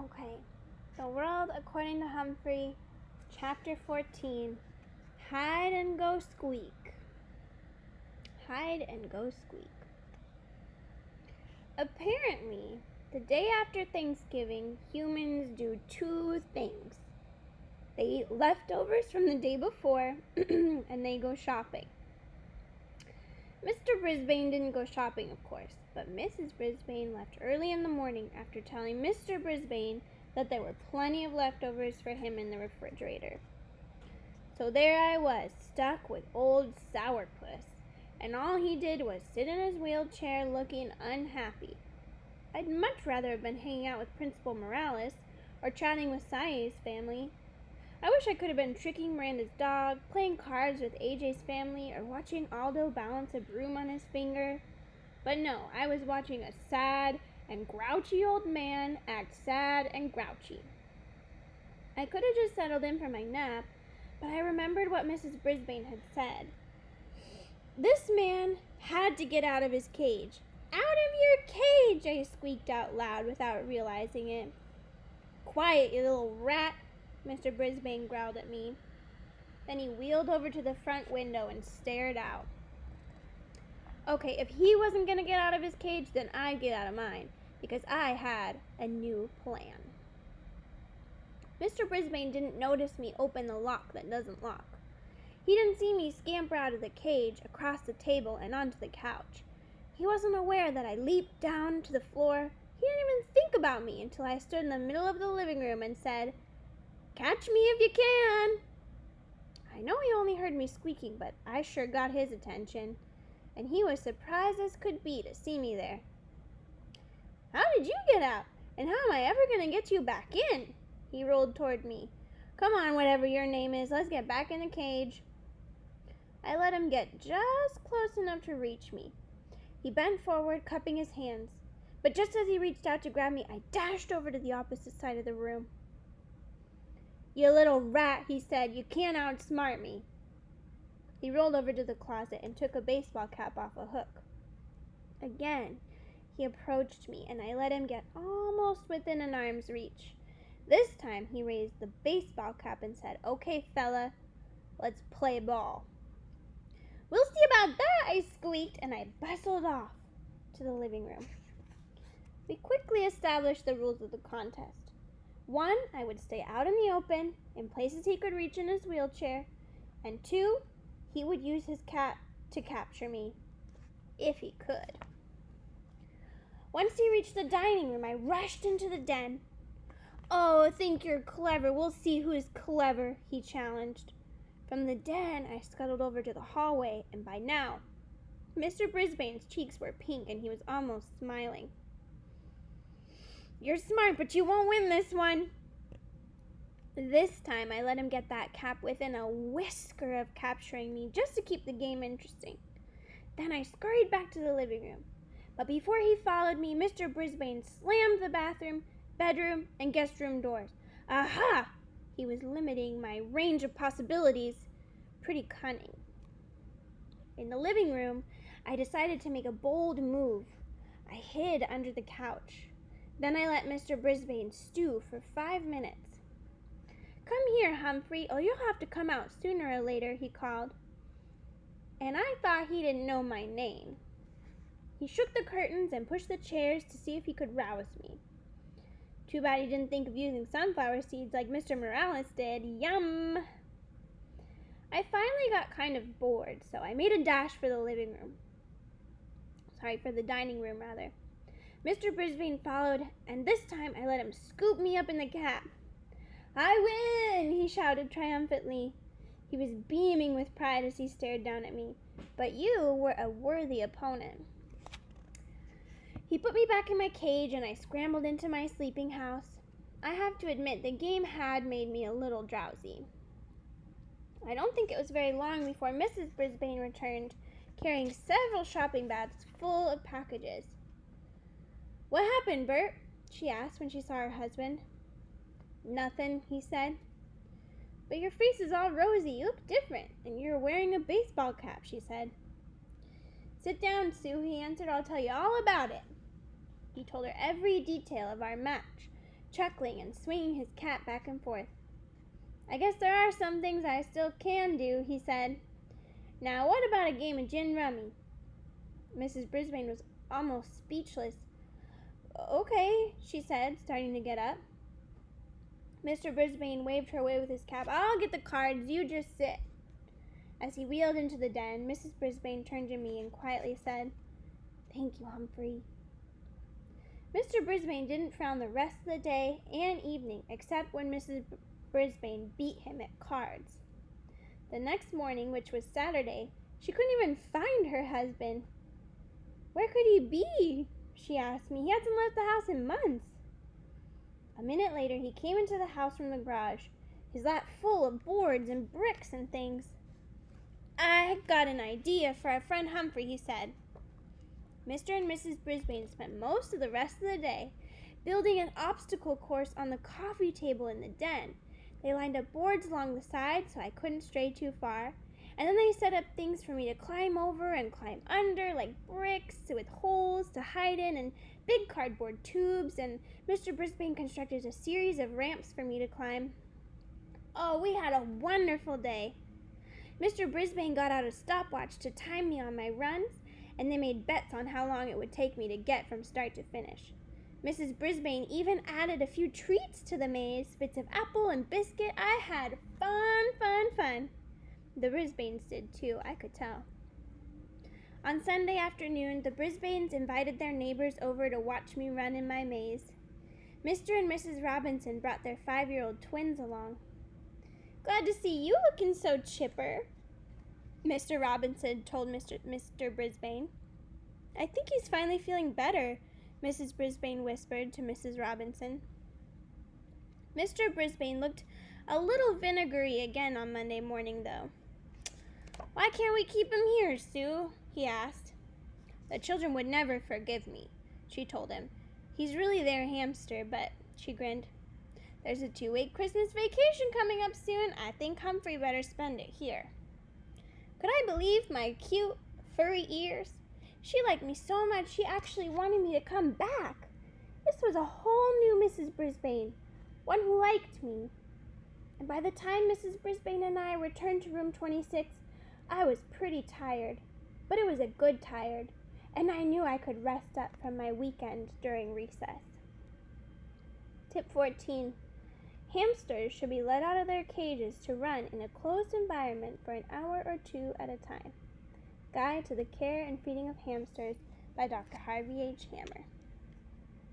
Okay. The World According to Humphrey, Chapter 14, Hide and Go Squeak. Hide and go squeak. Apparently, the day after Thanksgiving, humans do two things. They eat leftovers from the day before, and they go shopping. Mr. Brisbane didn't go shopping, of course, but Mrs. Brisbane left early in the morning after telling Mr. Brisbane that there were plenty of leftovers for him in the refrigerator. So there I was, stuck with old Sourpuss, and all he did was sit in his wheelchair looking unhappy. I'd much rather have been hanging out with Principal Morales or chatting with Sae's family. I wish I could have been tricking Miranda's dog, playing cards with AJ's family, or watching Aldo balance a broom on his finger. But no, I was watching a sad and grouchy old man act sad and grouchy. I could have just settled in for my nap, but I remembered what Mrs. Brisbane had said. This man had to get out of his cage. Out of your cage, I squeaked out loud without realizing it. Quiet, you little rat, Mr. Brisbane growled at me. Then he wheeled over to the front window and stared out. Okay, if he wasn't going to get out of his cage, then I'd get out of mine, because I had a new plan. Mr. Brisbane didn't notice me open the lock that doesn't lock. He didn't see me scamper out of the cage, across the table, and onto the couch. He wasn't aware that I leaped down to the floor. He didn't even think about me until I stood in the middle of the living room and said, "Catch me if you can." I know he only heard me squeaking, but I sure got his attention, and he was surprised as could be to see me there. "How did you get out? And how am I ever going to get you back in?" He rolled toward me. "Come on, whatever your name is, let's get back in the cage." I let him get just close enough to reach me. He bent forward, cupping his hands, but just as he reached out to grab me, I dashed over to the opposite side of the room. "You little rat," he said, "you can't outsmart me." He rolled over to the closet and took a baseball cap off a hook. Again, he approached me, and I let him get almost within an arm's reach. This time, he raised the baseball cap and said, "Okay, fella, let's play ball." "We'll see about that," I squeaked, and I bustled off to the living room. We quickly established the rules of the contest. 1, I would stay out in the open, in places he could reach in his wheelchair, and 2, he would use his cap to capture me, if he could. Once he reached the dining room, I rushed into the den. "Oh, think you're clever. We'll see who's clever," he challenged. From the den, I scuttled over to the hallway, and by now, Mr. Brisbane's cheeks were pink and he was almost smiling. "You're smart, but you won't win this one." This time, I let him get that cap within a whisker of capturing me, just to keep the game interesting. Then I scurried back to the living room. But before he followed me, Mr. Brisbane slammed the bathroom, bedroom, and guest room doors. Aha! He was limiting my range of possibilities. Pretty cunning. In the living room, I decided to make a bold move. I hid under the couch. Then I let Mr. Brisbane stew for 5 minutes. "Come here, Humphrey, or you'll have to come out sooner or later," he called. And I thought he didn't know my name. He shook the curtains and pushed the chairs to see if he could rouse me. Too bad he didn't think of using sunflower seeds like Mr. Morales did. Yum! I finally got kind of bored, so I made a dash for the dining room rather. Mr. Brisbane followed, and this time I let him scoop me up in the cap. "I win!" he shouted triumphantly. He was beaming with pride as he stared down at me. "But you were a worthy opponent." He put me back in my cage, and I scrambled into my sleeping house. I have to admit, the game had made me a little drowsy. I don't think it was very long before Mrs. Brisbane returned, carrying several shopping bags full of packages. "What happened, Bert?" she asked when she saw her husband. "Nothing," he said. "But your face is all rosy. You look different, and you're wearing a baseball cap," she said. "Sit down, Sue," he answered. "I'll tell you all about it." He told her every detail of our match, chuckling and swinging his cap back and forth. "I guess there are some things I still can do," he said. "Now, what about a game of gin rummy?" Mrs. Brisbane was almost speechless. "Okay," she said, starting to get up. Mr. Brisbane waved her away with his cap. "I'll get the cards, you just sit." As he wheeled into the den, Mrs. Brisbane turned to me and quietly said, "Thank you, Humphrey." Mr. Brisbane didn't frown the rest of the day and evening, except when Mrs. Brisbane beat him at cards. The next morning, which was Saturday, she couldn't even find her husband. "Where could he be?" she asked me. "He hasn't left the house in months." A minute later, he came into the house from the garage, his lap full of boards and bricks and things. "I got an idea for our friend Humphrey," he said. Mr. and Mrs. Brisbane spent most of the rest of the day building an obstacle course on the coffee table in the den. They lined up boards along the sides so I couldn't stray too far, and then they set up things for me to climb over and climb under, like bricks with holes to hide in and big cardboard tubes, and Mr. Brisbane constructed a series of ramps for me to climb. Oh, we had a wonderful day. Mr. Brisbane got out a stopwatch to time me on my runs, and they made bets on how long it would take me to get from start to finish. Mrs. Brisbane even added a few treats to the maze, bits of apple and biscuit. I had fun. The Brisbanes did too, I could tell. On Sunday afternoon, the Brisbanes invited their neighbors over to watch me run in my maze. Mr. and Mrs. Robinson brought their 5-year-old twins along. "Glad to see you looking so chipper," Mr. Robinson told Mr. Brisbane. "I think he's finally feeling better," Mrs. Brisbane whispered to Mrs. Robinson. Mr. Brisbane looked a little vinegary again on Monday morning, though. "Why can't we keep him here, Sue?" he asked. "The children would never forgive me," she told him. "He's really their hamster, but," she grinned, "there's a 2-week Christmas vacation coming up soon. I think Humphrey better spend it here." Could I believe my cute, furry ears? She liked me so much she actually wanted me to come back. This was a whole new Mrs. Brisbane, one who liked me. And by the time Mrs. Brisbane and I returned to room 26, I was pretty tired, but it was a good tired, and I knew I could rest up from my weekend during recess. Tip 14. Hamsters should be let out of their cages to run in a closed environment for an hour or 2 at a time. Guide to the Care and Feeding of Hamsters by Dr. Harvey H. Hammer.